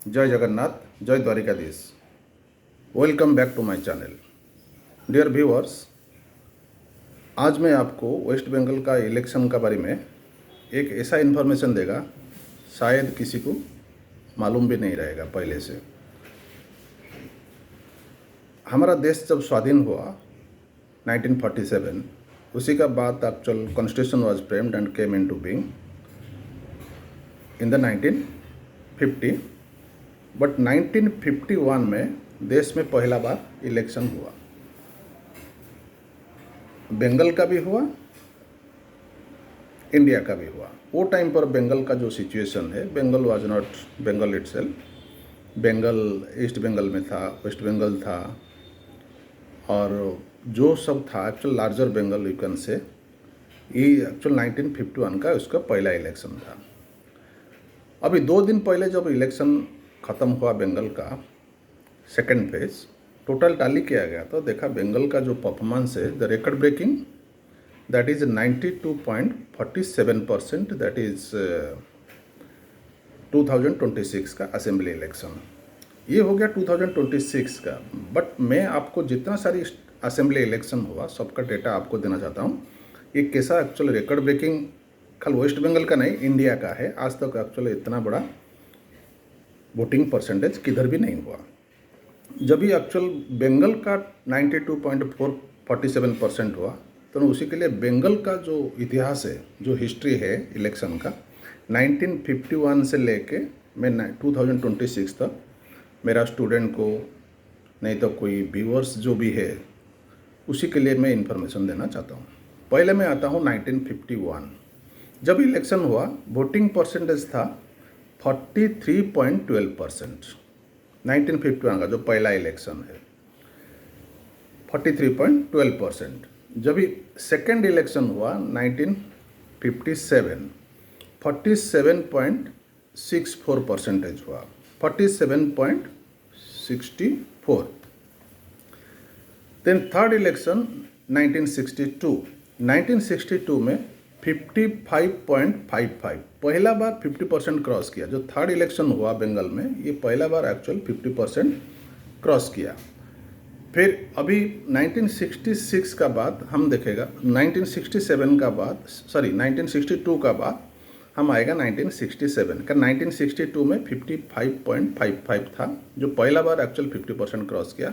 जय जगन्नाथ, जय Dwarkadhish. Welcome back to my channel. Dear viewers, आज मैं आपको वेस्ट बंगाल का इलेक्शन के बारे में एक ऐसा इन्फॉर्मेशन देगा शायद किसी को मालूम भी नहीं रहेगा पहले से। हमारा देश जब स्वाधीन हुआ 1947, उसी का बाद actual constitution was framed and came into being in the 1950। But 1951 में देश में पहला बार इलेक्शन हुआ। बंगाल का भी हुआ, इंडिया का भी हुआ। वो टाइम पर बंगाल का जो सिचुएशन है, Bengal was not Bengal itself. Bengal east Bengal में था, वेस्ट बंगाल था, और जो सब था actual larger Bengal you can say, ये एक्चुअल 1951 का उसका पहला इलेक्शन था। अभी 2 दिन पहले जब इलेक्शन ख़त्म हुआ बंगाल का सेकेंड फेज, टोटल टैली किया गया तो देखा बंगाल का जो परफॉर्मेंस है the record breaking, that is 92.47%। That is 2026 का असेंबली इलेक्शन। ये हो गया 2026 का। बट मैं आपको जितना सारी असेंबली इलेक्शन हुआ सबका डेटा आपको देना चाहता हूँ। ये कैसा एक्चुअल रिकॉर्ड ब्रेकिंग खाली वेस्ट बंगाल का नहीं, इंडिया का है। आज तक एक्चुअली इतना बड़ा वोटिंग परसेंटेज किधर भी नहीं हुआ। जब भी एक्चुअल बंगाल का 92.47% हुआ, तो उसी के लिए बंगाल का जो इतिहास है, जो हिस्ट्री है इलेक्शन का, 1951 से लेके मैं 2026 तक मेरा स्टूडेंट को नहीं तो कोई व्यूअर्स जो भी है उसी के लिए मैं इंफॉर्मेशन देना चाहता हूँ। पहले मैं आता हूँ 1951। जब इलेक्शन हुआ वोटिंग परसेंटेज था 43.12%। 1951 का जो पहला इलेक्शन है 43.12%। जब भी सेकेंड इलेक्शन हुआ 1957, 47.64% हुआ, 47.64। देन थर्ड इलेक्शन 1962 में 55.55, पहला बार 50% क्रॉस किया। जो थर्ड इलेक्शन हुआ बंगाल में, ये पहला बार एक्चुअल 50% क्रॉस किया। फिर अभी 1966 का बाद हम देखेगा, 1967 का बाद, सॉरी 1962 का बाद हम आएगा 1967 का। 1962 में 55.55 था, जो पहला बार एक्चुअल 50% क्रॉस किया।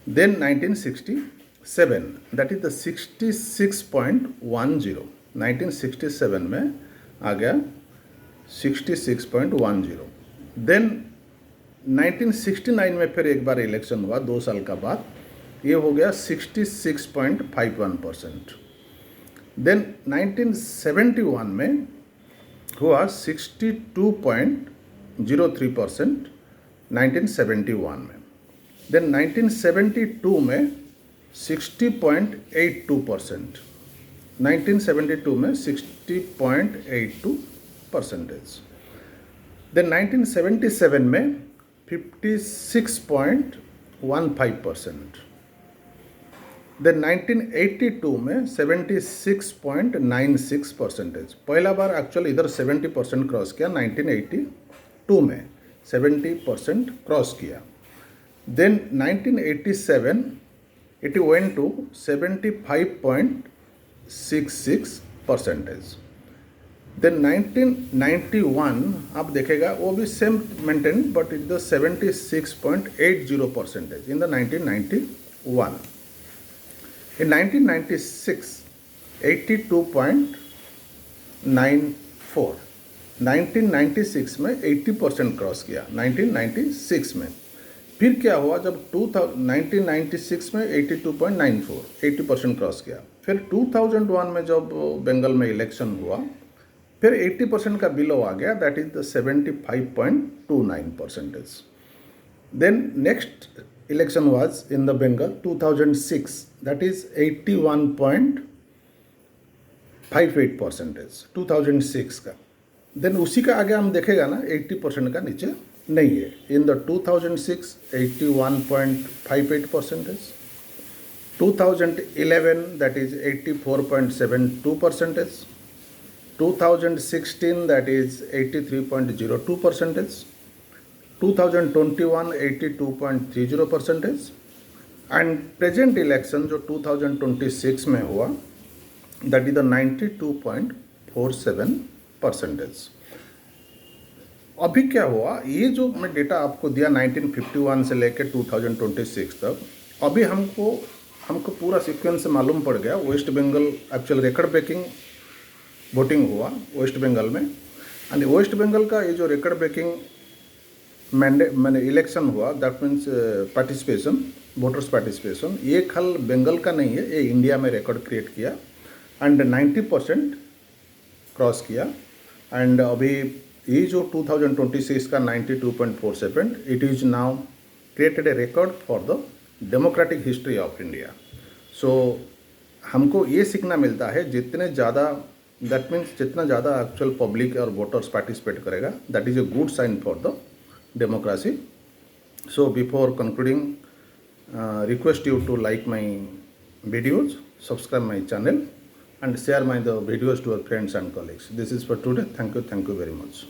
Then 1967 that is the 66.10। 1967 में आ गया 66.10। देन 1969 में फिर एक बार इलेक्शन हुआ 2 साल का बाद, ये हो गया 66.51%। देन 1971 में हुआ 62.03% 1971 में। देन 1972 में 60.82%। 1972 में 60.82%। देन 1977 में 56.15%। देन 1982 में 76.96%। पहला बार एक्चुअल इधर 70% क्रॉस किया, 1982 में 70% क्रॉस किया। Then 1987 it went to 75.66%। Then 1991 आप देखेगा वो भी same maintain, but it the 76.80% in the 1991। In 1996 82.94। 1996 में 80% क्रॉस किया 1996 में। फिर क्या हुआ जब 1996 में 82.94, 80% क्रॉस किया। फिर 2001 में जब बंगाल में इलेक्शन हुआ, फिर 80% का बिलो आ गया, that is the 75.29%। Then next election was in the Bengal 2006, that is 81.58% 2006 का। देन उसी का आगे हम देखेगा ना 80% का नीचे नहीं है। In the 2006 81.58%, 2011 that is 84.72%, 2016 that is 83.02%, 2021 82.30 percentage and present election जो 2026 में हुआ दैट इज द 92.47 परसेंटेज। अभी क्या हुआ, ये जो मैं डेटा आपको दिया 1951 से लेकर 2026 तक, अभी हमको पूरा सीक्वेंस से मालूम पड़ गया। West Bengal actual record breaking voting हुआ वेस्ट बंगाल में, एंड वेस्ट बंगाल का ये जो रिकॉर्ड ब्रेकिंग मैंने इलेक्शन हुआ, that means participation, voters participation, ये खाल बंगाल का नहीं है, ये इंडिया में रिकॉर्ड क्रिएट किया एंड 90% क्रॉस किया। एंड अभी ये जो 2026 का 92.47, it is now created a record for the democratic history of India. So हमको ये सीखना मिलता है, जितने ज़्यादा, दैट मीन्स जितना ज़्यादा एक्चुअल पब्लिक और वोटर्स पार्टिसिपेट करेगा, that is a good sign for the democracy. So before concluding, request you to like my videos, subscribe my channel and share the videos to your friends and colleagues. This is for today. Thank you very much.